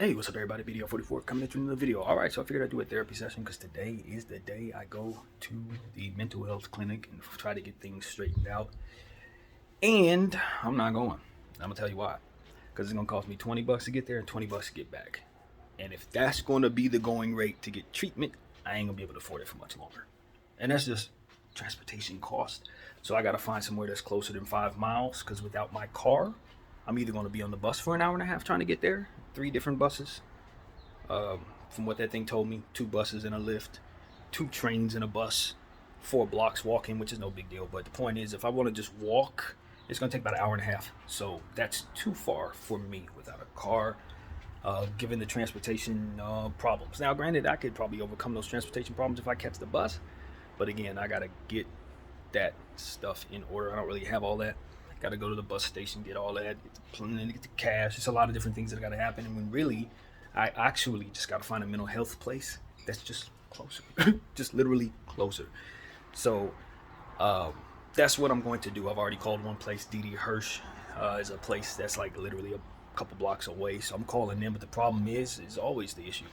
Hey, what's up everybody, BDF 44 coming into another video. Alright, so I figured I'd do a therapy session because today is the day I go to the mental health clinic and try to get things straightened out. And I'm not going. I'm going to tell you why. Because it's going to cost me 20 bucks to get there and 20 bucks to get back. And if that's going to be the going rate to get treatment, I ain't going to be able to afford it for much longer. And that's just transportation cost. So I got to find somewhere that's closer than 5 miles because without my car, I'm either going to be on the bus for an hour and a half trying to get there. 3 different buses. From what that thing told me, 2 buses and a lift, 2 trains and a bus, 4 blocks walking, which is no big deal. But the point is, if I want to just walk, it's going to take about an hour and a half. So that's too far for me without a car, given the transportation problems. Now, granted, I could probably overcome those transportation problems if I catch the bus. But again, I got to get that stuff in order. I don't really have all that. Got to go to the bus station, get all that, get the plane, get the cash. It's a lot of different things that got to happen. And when really, I actually just got to find a mental health place that's just closer, just literally closer. So that's what I'm going to do. I've already called one place. D.D. Hirsch is a place that's like literally a couple blocks away. So I'm calling them. But the problem is always the issue.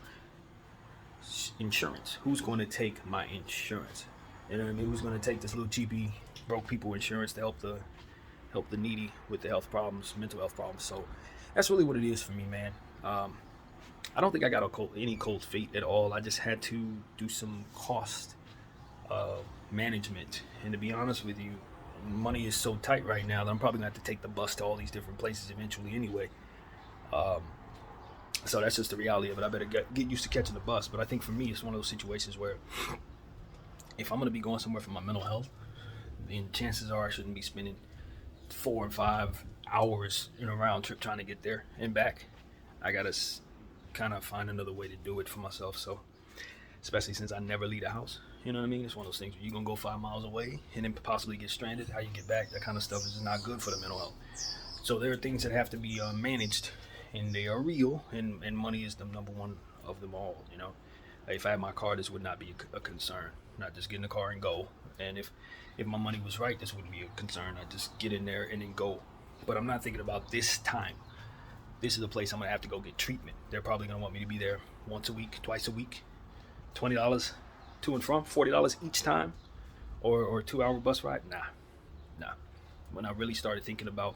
Insurance. Who's going to take my insurance? You know what I mean? Who's going to take this little cheapy broke people insurance to help the needy with the health problems, mental health problems? So that's really what it is for me, man. I don't think I got any cold feet at all. I just had to do some cost management. And to be honest with you, money is so tight right now that I'm probably going to have to take the bus to all these different places eventually anyway. So that's just the reality of it. I better get used to catching the bus. But I think for me, it's one of those situations where if I'm going to be going somewhere for my mental health, then chances are I shouldn't be spending 4 or 5 hours in a round trip trying to get there and back. I gotta kind of find another way to do it for myself. So, especially since I never leave the house, you know what I mean? It's one of those things where you're gonna go 5 miles away and then possibly get stranded. How you get back, that kind of stuff is not good for the mental health. So there are things that have to be managed, and they are real. And money is the number one of them all. You know, if I had my car, this would not be a concern. Not just get in the car and go. And if my money was right, this wouldn't be a concern. I just get in there and then go. But I'm not thinking about this time. This is the place I'm gonna have to go get treatment. They're probably gonna want me to be there once a week, twice a week, $20 to and from, $40 each time, or a 2-hour bus ride. Nah. When I really started thinking about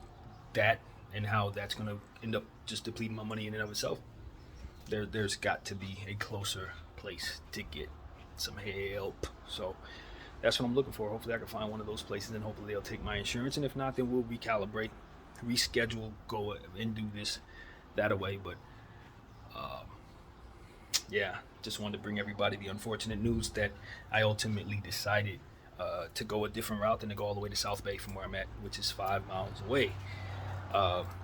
that and how that's gonna end up just depleting my money in and of itself, there's got to be a closer place to get some help. So that's what I'm looking for. Hopefully I can find one of those places, and hopefully they'll take my insurance. And if not, then we'll recalibrate, reschedule, go and do this that away. But yeah, just wanted to bring everybody the unfortunate news that I ultimately decided to go a different route than to go all the way to South Bay from where I'm at, which is 5 miles away,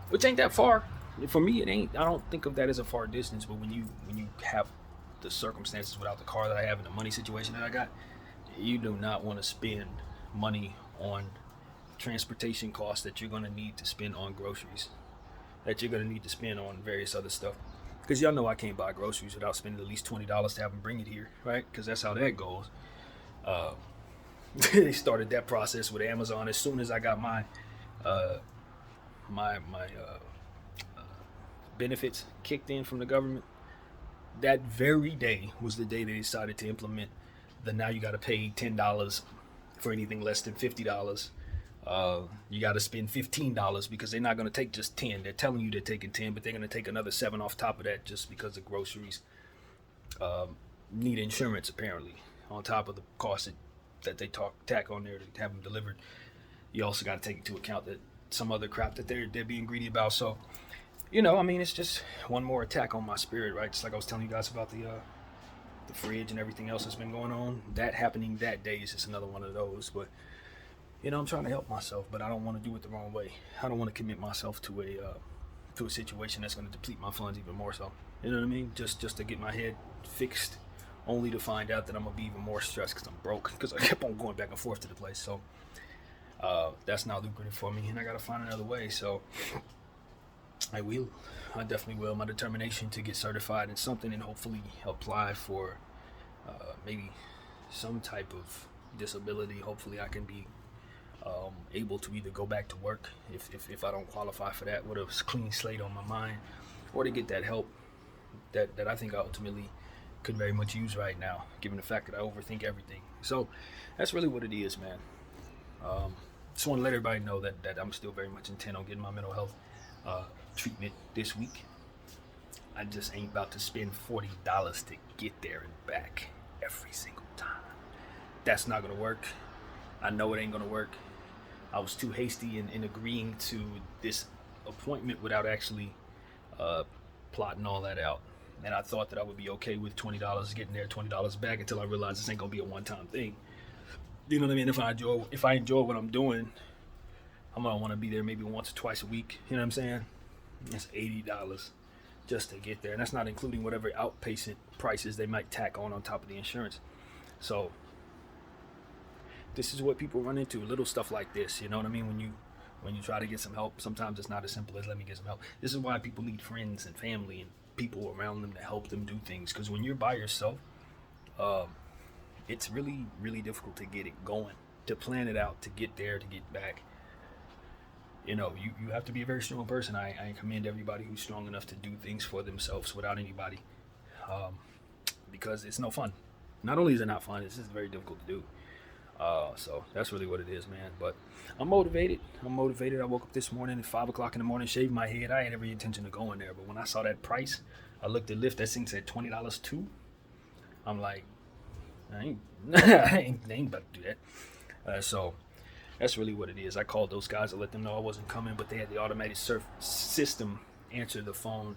which ain't that far. For me, it ain't. I don't think of that as a far distance. But when you have the circumstances without the car that I have and the money situation that I got, you do not want to spend money on transportation costs that you're going to need to spend on groceries, that you're going to need to spend on various other stuff. Because y'all know I can't buy groceries without spending at least $20 to have them bring it here, right? Because that's how that goes. They started that process with Amazon as soon as I got my benefits kicked in from the government. That very day was the day they decided to implement now you got to pay $10 for anything less than $50. You got to spend $15 because they're not going to take just 10. They're telling you they're taking 10, but they're going to take another 7 off top of that just because the groceries need insurance, apparently, on top of the cost that they tack on there to have them delivered. You also got to take into account that some other crap that they're being greedy about. So, you know, I mean, it's just one more attack on my spirit, right? Just like I was telling you guys about the fridge and everything else that's been going on. That happening that day is just another one of those. But you know, I'm trying to help myself, but I don't want to do it the wrong way. I don't want to commit myself to a situation that's going to deplete my funds even more so. You know what I mean? Just to get my head fixed, only to find out that I'm gonna be even more stressed because I'm broke, because I kept on going back and forth to the place. So that's not lucrative for me, and I gotta find another way. So I definitely will. My determination to get certified in something and hopefully apply for maybe some type of disability. Hopefully I can be able to either go back to work if I don't qualify for that with a clean slate on my mind, or to get that help that I think I ultimately could very much use right now, given the fact that I overthink everything. So that's really what it is, man. Just want to let everybody know that I'm still very much intent on getting my mental health treatment this week. I just ain't about to spend $40 to get there and back every single time. That's not gonna work. I know it ain't gonna work. I was too hasty in agreeing to this appointment without actually plotting all that out. And I thought that I would be okay with $20 getting there, $20 back, until I realized this ain't gonna be a one-time thing. You know what I mean? If I enjoy what I'm doing, I'm gonna want to be there maybe once or twice a week. You know what I'm saying? It's $80 just to get there, and that's not including whatever outpatient prices they might tack on top of the insurance. So this is what people run into, little stuff like this. You know what I mean? When you try to get some help, sometimes it's not as simple as let me get some help. This is why people need friends and family and people around them to help them do things. Because when you're by yourself, it's really, really difficult to get it going, to plan it out, to get there, to get back. You know, you have to be a very strong person. I commend everybody who's strong enough to do things for themselves without anybody, because it's no fun. Not only is it not fun, it's just very difficult to do. So that's really what it is, man. But I'm motivated. I woke up this morning at 5 o'clock in the morning, shaved my head. I had every intention of going there, but when I saw that price, I looked at Lyft. That thing said $20 too. I'm like, I ain't about to do that. So that's really what it is. I called those guys to let them know I wasn't coming, but they had the automated system answer the phone.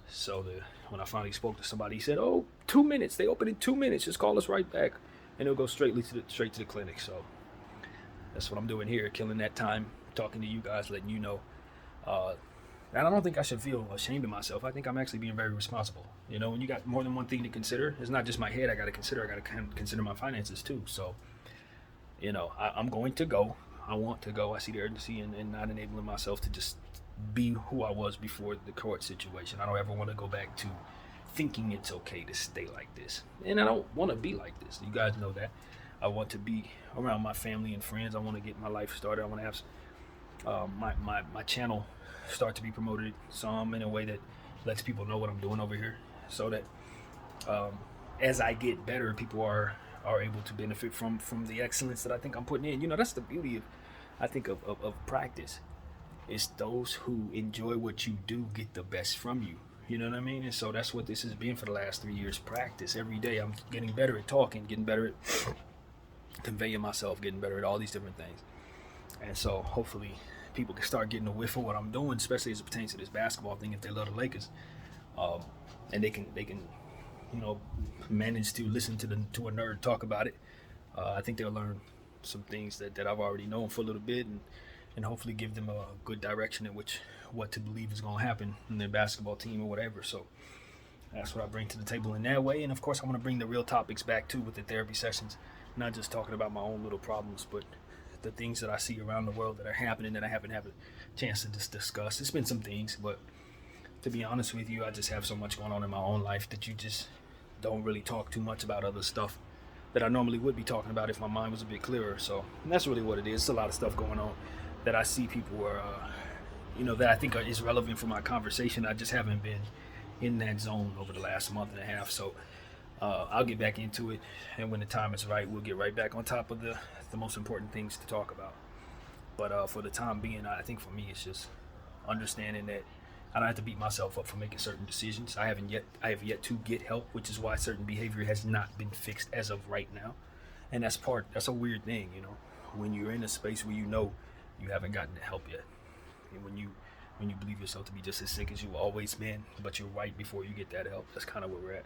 So when I finally spoke to somebody, he said, "Oh, 2 minutes. They open in 2 minutes. Just call us right back, and it'll go straight to the clinic." So that's what I'm doing here, killing that time, talking to you guys, letting you know. And I don't think I should feel ashamed of myself. I think I'm actually being very responsible. You know, when you got more than one thing to consider, it's not just my head I got to consider. I got to consider my finances too. So, you know, I'm going to go. I want to go. I see the urgency in not enabling myself to just be who I was before the court situation. I don't ever want to go back to thinking it's okay to stay like this. And I don't want to be like this. You guys know that. I want to be around my family and friends. I want to get my life started. I want to have my channel start to be promoted some in a way that lets people know what I'm doing over here, so that as I get better, people are able to benefit from the excellence that I think I'm putting in. You know, that's the beauty of practice. It's those who enjoy what you do get the best from you. You know what I mean? And so that's what this has been for the last 3 years. Practice every day. I'm getting better at talking, getting better at conveying myself, getting better at all these different things. And so hopefully people can start getting a whiff of what I'm doing, especially as it pertains to this basketball thing, if they love the Lakers, and they can you know, manage to listen to a nerd talk about it. I think they'll learn some things that I've already known for a little bit, and hopefully give them a good direction in which what to believe is going to happen in their basketball team or whatever. So that's what I bring to the table in that way. And of course, I want to bring the real topics back too with the therapy sessions, not just talking about my own little problems, but the things that I see around the world that are happening that I haven't had a chance to just discuss. It's been some things, but to be honest with you, I just have so much going on in my own life that you just don't really talk too much about other stuff that I normally would be talking about if my mind was a bit clearer. So that's really what it is. It's a lot of stuff going on that I see people are, you know, that I think is relevant for my conversation. I just haven't been in that zone over the last month and a half. So I'll get back into it, and when the time is right, we'll get right back on top of the most important things to talk about. But for the time being, I think for me, it's just understanding that I don't have to beat myself up for making certain decisions. I have yet to get help, which is why certain behavior has not been fixed as of right now. And that's a weird thing, you know, when you're in a space where you know you haven't gotten the help yet. And when you believe yourself to be just as sick as you always been, but you're right before you get that help, that's kind of where we're at.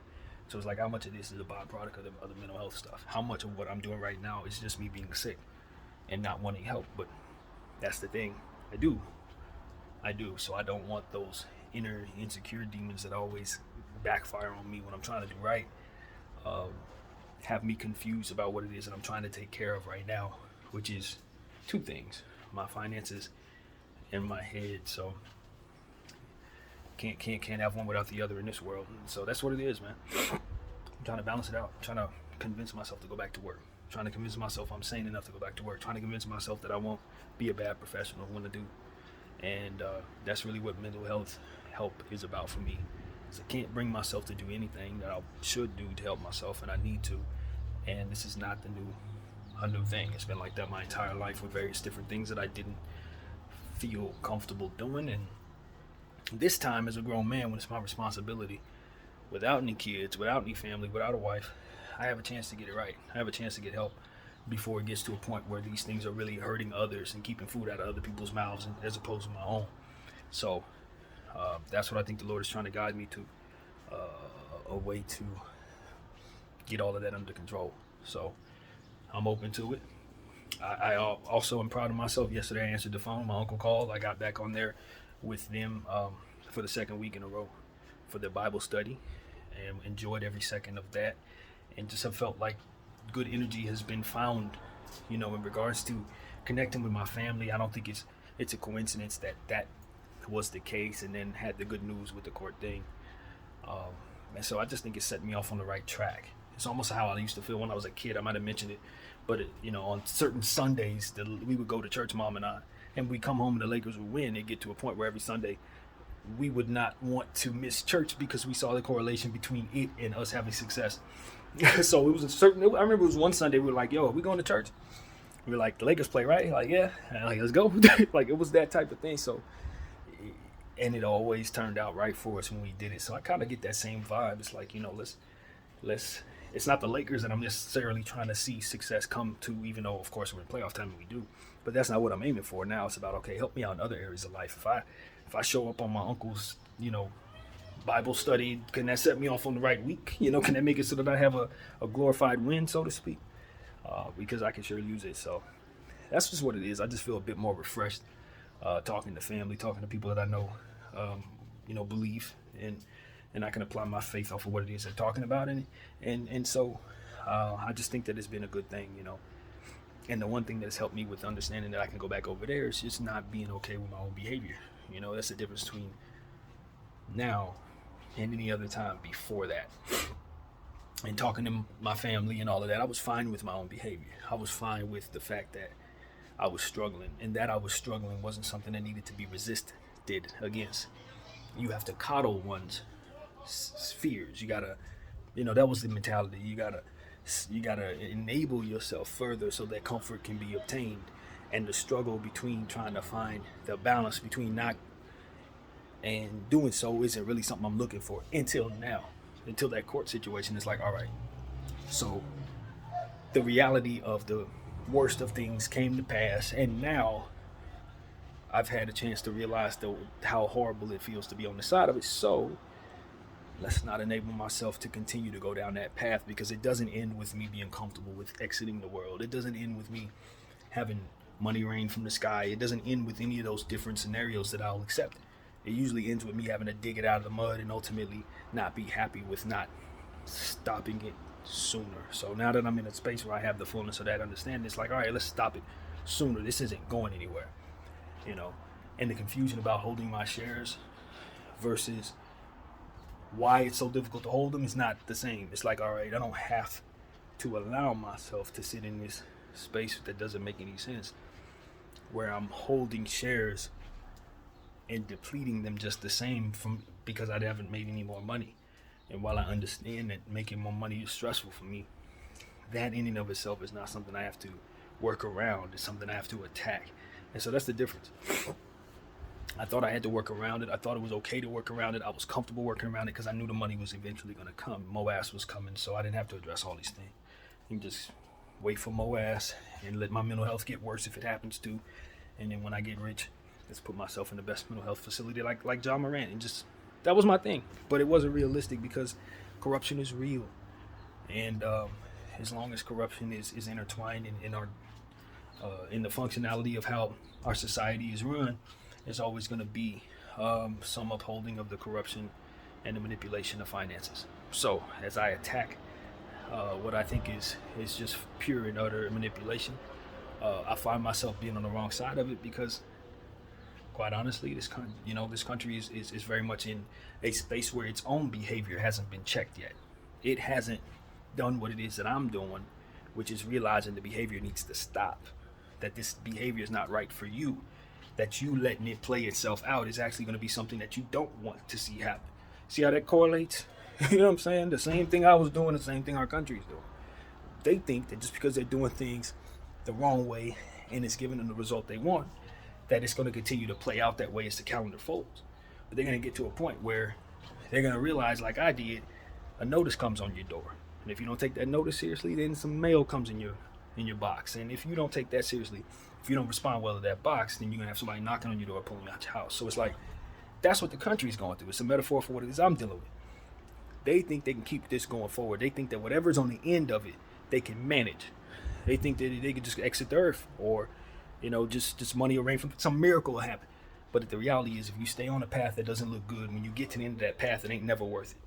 So it's like, how much of this is a byproduct of the other mental health stuff? How much of what I'm doing right now is just me being sick and not wanting help? But that's the thing. I do. So I don't want those inner insecure demons that always backfire on me when I'm trying to do right, have me confused about what it is that I'm trying to take care of right now, which is two things: my finances and my head. So can't have one without the other in this world. And so that's what it is, man. I'm trying to balance it out. I'm trying to convince myself to go back to work. I'm trying to convince myself I'm sane enough to go back to work. Trying to convince myself that I won't be a bad professional when I do. And that's really what mental health help is about for me. So I can't bring myself to do anything that I should do to help myself, and I need to. And this is not a new thing. It's been like that my entire life with various different things that I didn't feel comfortable doing. And this time, as a grown man, when it's my responsibility, without any kids, without any family, without a wife, I have a chance to get it right. I have a chance to get help before it gets to a point where these things are really hurting others and keeping food out of other people's mouths as opposed to my own. So that's what I think the Lord is trying to guide me to, a way to get all of that under control. So I'm open to it. I also am proud of myself. Yesterday I answered the phone. My uncle called. I got back on there with them for the second week in a row for their Bible study, and enjoyed every second of that, and just have felt like good energy has been found, in regards to connecting with my family. I don't think it's a coincidence that was the case, and then had the good news with the court thing. And so I just think it set me off on the right track. It's almost how I used to feel when I was a kid. I might have mentioned it, but on certain Sundays, we would go to church, Mom and I, and we come home and the Lakers would win. It'd get to a point where every Sunday we would not want to miss church because we saw the correlation between it and us having success. So it was I remember it was one Sunday we were like, yo, are we going to church? We were like, the Lakers play, right? Like, yeah. And like, let's go. Like, it was that type of thing. So, and it always turned out right for us when we did it. So I kind of get that same vibe. It's like, let's, it's not the Lakers that I'm necessarily trying to see success come to, even though, of course, we're in playoff time and we do. But that's not what I'm aiming for. Now it's about, okay, help me out in other areas of life. If I show up on my uncle's, Bible study, can that set me off on the right week? Can that make it so that I have a glorified win, so to speak? Because I can sure use it. So that's just what it is. I just feel a bit more refreshed, talking to family, talking to people that I know, believe, and I can apply my faith off of what it is they're talking about. And so I just think that it's been a good thing, And the one thing that's helped me with understanding that I can go back over there is just not being okay with my own behavior. That's the difference between now and any other time before that. And talking to my family and all of that, I was fine with my own behavior. I was fine with the fact that I was struggling, and that I was struggling wasn't something that needed to be resisted against. You have to coddle one's fears. You gotta, that was the mentality. You gotta enable yourself further so that comfort can be obtained. And the struggle between trying to find the balance between not and doing so isn't really something I'm looking for until now. Until that court situation is like, all right, so the reality of the worst of things came to pass, and now I've had a chance to realize how horrible it feels to be on the side of it. So let's not enable myself to continue to go down that path, because it doesn't end with me being comfortable with exiting the world. It doesn't end with me having money rain from the sky. It doesn't end with any of those different scenarios that I'll accept. It usually ends with me having to dig it out of the mud and ultimately not be happy with not stopping it sooner. So now that I'm in a space where I have the fullness of that understanding, it's like, all right, let's stop it sooner. This isn't going anywhere, And the confusion about holding my shares versus why it's so difficult to hold them is not the same. It's like, all right, I don't have to allow myself to sit in this space that doesn't make any sense, where I'm holding shares and depleting them just the same because I haven't made any more money. And while I understand that making more money is stressful for me, that in and of itself is not something I have to work around. It's something I have to attack. And so that's the difference. I thought I had to work around it. I thought it was okay to work around it. I was comfortable working around it because I knew the money was eventually going to come. MOAS was coming, so I didn't have to address all these things. I can just wait for MOAS and let my mental health get worse if it happens to. And then when I get rich, let's put myself in the best mental health facility like John Moran. And just, that was my thing. But it wasn't realistic because corruption is real. And as long as corruption is intertwined in the functionality of how our society is run, there's always going to be some upholding of the corruption and the manipulation of finances. So as I attack what I think is just pure and utter manipulation, I find myself being on the wrong side of it because, quite honestly, this country is very much in a space where its own behavior hasn't been checked yet. It hasn't done what it is that I'm doing, which is realizing the behavior needs to stop, that this behavior is not right for you, that you letting it play itself out is actually going to be something that you don't want to see happen. See how that correlates? You know what I'm saying? The same thing I was doing, the same thing our country is doing. They think that just because they're doing things the wrong way and it's giving them the result they want, that it's going to continue to play out that way as the calendar folds. But they're going to get to a point where they're going to realize, like I did, a notice comes on your door. And if you don't take that notice seriously, then some mail comes in your box. And if you don't take that seriously, if you don't respond well to that box, then you're going to have somebody knocking on your door, pulling you out your house. So it's like, that's what the country's going through. It's a metaphor for what it is I'm dealing with. They think they can keep this going forward. They think that whatever's on the end of it, they can manage. They think that they could just exit the earth, or, just money will rain from some miracle will happen. But the reality is, if you stay on a path that doesn't look good, when you get to the end of that path, it ain't never worth it.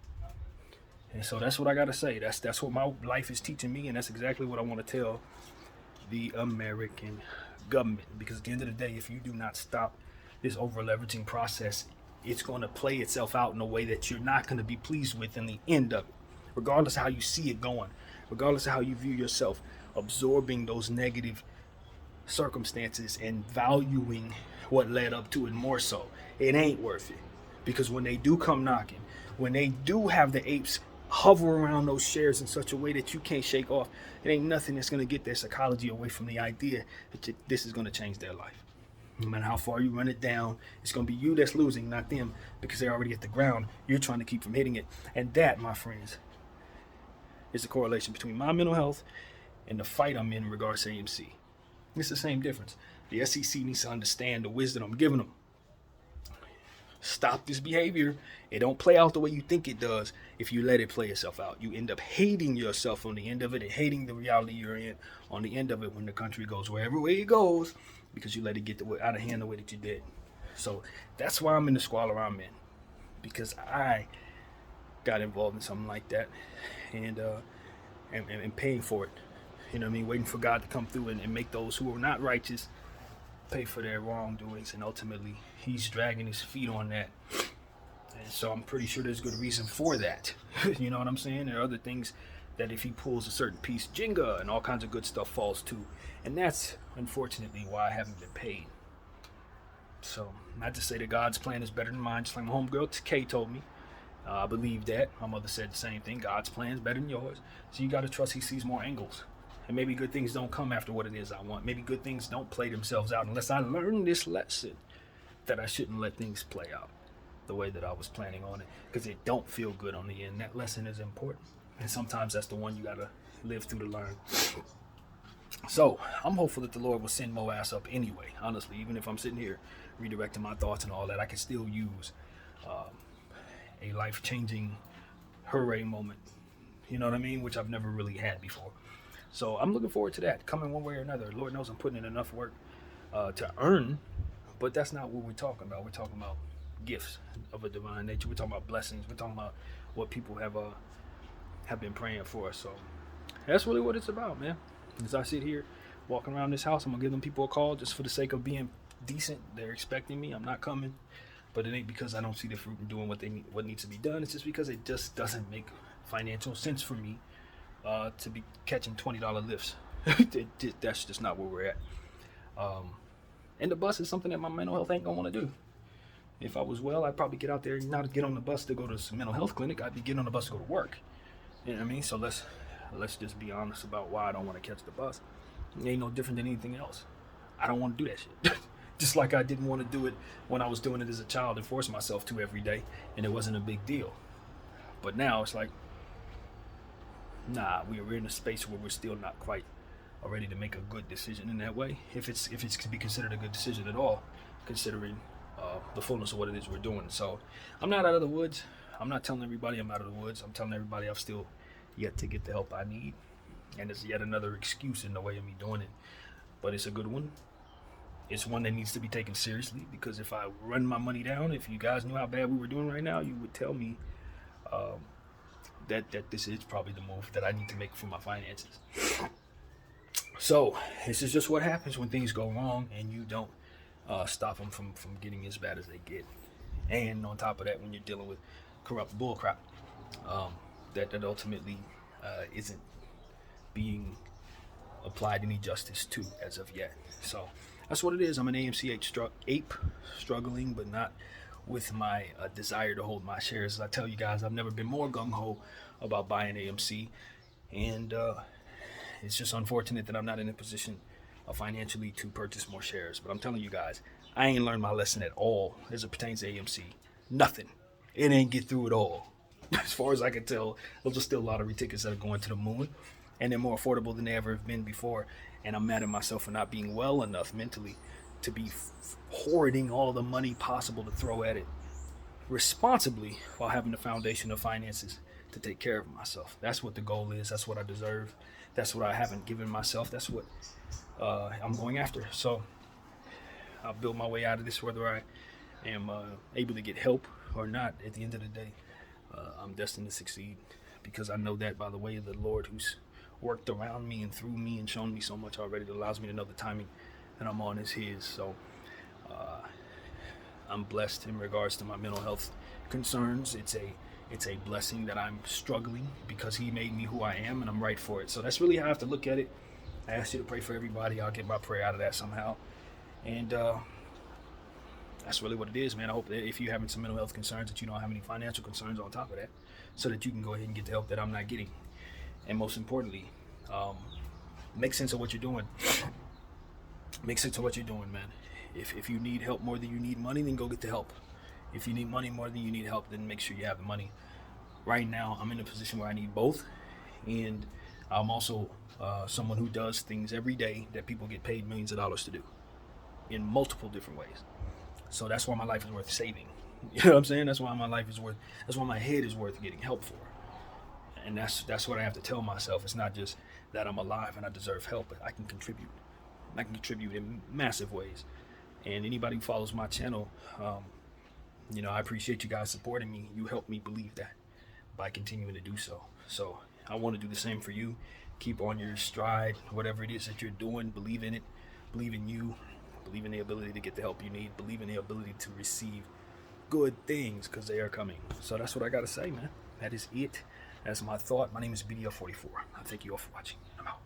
And so that's what I gotta say. That's what my life is teaching me, and that's exactly what I want to tell the American government. Because at the end of the day, if you do not stop this over leveraging process, it's going to play itself out in a way that you're not going to be pleased with in the end of it, regardless of how you see it going, regardless of how you view yourself, absorbing those negative circumstances and valuing what led up to it more so. It ain't worth it. Because when they do come knocking, when they do have the apes hover around those shares in such a way that you can't shake off, it ain't nothing that's going to get their psychology away from the idea that this is going to change their life. No matter how far you run it down, it's going to be you that's losing, not them, because they're already at the ground. You're trying to keep from hitting it. And that, my friends, is the correlation between my mental health and the fight I'm in regards to AMC. It's the same difference. The SEC needs to understand the wisdom I'm giving them. Stop this behavior. It don't play out the way you think it does if you let it play itself out. You end up hating yourself on the end of it and hating the reality you're in on the end of it when the country goes wherever way it goes, because you let it get out of hand the way that you did. So that's why I'm in the squalor I'm in, because I got involved in something like that and paying for it. You know what I mean? Waiting for God to come through and make those who are not righteous pay for their wrongdoings, and ultimately he's dragging his feet on that. And so I'm pretty sure there's good reason for that. You know what I'm saying? There are other things that if he pulls a certain piece, Jenga and all kinds of good stuff falls too. And that's unfortunately why I haven't been paid. So not to say that God's plan is better than mine, just like my homegirl Kay told me. I believe that. My mother said the same thing. God's plan is better than yours. So you got to trust he sees more angles. And maybe good things don't come after what it is I want. Maybe good things don't play themselves out unless I learn this lesson that I shouldn't let things play out the way that I was planning on it, because it don't feel good on the end. That lesson is important. And sometimes that's the one you got to live through to learn. So I'm hopeful that the Lord will send Mo ass up anyway. Honestly, even if I'm sitting here redirecting my thoughts and all that, I can still use a life-changing hooray moment. You know what I mean? Which I've never really had before. So I'm looking forward to that coming one way or another. Lord knows I'm putting in enough work to earn, but that's not what we're talking about. We're talking about gifts of a divine nature. We're talking about blessings. We're talking about what people have been praying for. So that's really what it's about, man. As I sit here walking around this house, I'm gonna give them people a call just for the sake of being decent. They're expecting me. I'm not coming, but it ain't because I don't see the fruit in doing what needs to be done. It's just because it just doesn't make financial sense for me to be catching $20 lifts. That's just not where we're at. And the bus is something that my mental health ain't gonna want to do. If I was well, I'd probably get out there and not get on the bus to go to some mental health clinic. I'd be getting on the bus to go to work. You know what I mean? So let's just be honest about why I don't want to catch the bus. It ain't no different than anything else. I don't want to do that shit. Just like I didn't want to do it when I was doing it as a child and force myself to every day, and it wasn't a big deal. But now it's like, nah, we're in a space where we're still not quite ready to make a good decision in that way. If it's to be considered a good decision at all, considering the fullness of what it is we're doing. So I'm not out of the woods. I'm not telling everybody I'm out of the woods. I'm telling everybody I've still yet to get the help I need. And it's yet another excuse in the way of me doing it. But it's a good one. It's one that needs to be taken seriously, because if I run my money down, if you guys knew how bad we were doing right now, you would tell me that this is probably the move that I need to make for my finances. So this is just what happens when things go wrong and you don't stop them from getting as bad as they get. And on top of that, when you're dealing with corrupt bullcrap, that ultimately isn't being applied any justice to as of yet. So that's what it is. I'm an AMC ape struggling, but not with my desire to hold my shares. As I tell you guys, I've never been more gung-ho about buying AMC, and it's just unfortunate that I'm not in a position financially to purchase more shares. But I'm telling you guys, I ain't learned my lesson at all as it pertains to AMC. Nothing. It ain't get through it all. As far as I can tell, those are still lottery tickets that are going to the moon, and they're more affordable than they ever have been before. And I'm mad at myself for not being well enough mentally to be hoarding all the money possible to throw at it responsibly while having the foundation of finances to take care of myself. That's what the goal is. That's what I deserve. That's what I haven't given myself. That's what I'm going after. So I'll build my way out of this, whether I am able to get help or not. At the end of the day, I'm destined to succeed, because I know that by the way of the Lord, who's worked around me and through me and shown me so much already, that allows me to know the timing that I'm on is His. So I'm blessed in regards to my mental health concerns. It's a blessing that I'm struggling because He made me who I am, and I'm right for it. So that's really how I have to look at it. I ask you to pray for everybody. I'll get my prayer out of that somehow. And that's really what it is, man. I hope that if you're having some mental health concerns, that you don't have any financial concerns on top of that, so that you can go ahead and get the help that I'm not getting. And most importantly, make sense of what you're doing. Make sense of what you're doing, man. If you need help more than you need money, then go get the help. If you need money more than you need help, then make sure you have the money. Right now, I'm in a position where I need both. And I'm also someone who does things every day that people get paid millions of dollars to do in multiple different ways. So that's why my life is worth saving. You know what I'm saying? That's why my head is worth getting help for. And that's what I have to tell myself. It's not just that I'm alive and I deserve help, but I can contribute. I can contribute in massive ways. And anybody who follows my channel, I appreciate you guys supporting me. You help me believe that by continuing to do so. So I want to do the same for you. Keep on your stride, whatever it is that you're doing. Believe in it. Believe in you. Believe in the ability to get the help you need. Believe in the ability to receive good things, because they are coming. So that's what I got to say, man. That is it. That's my thought. My name is BDF 44. I thank you all for watching. I'm out.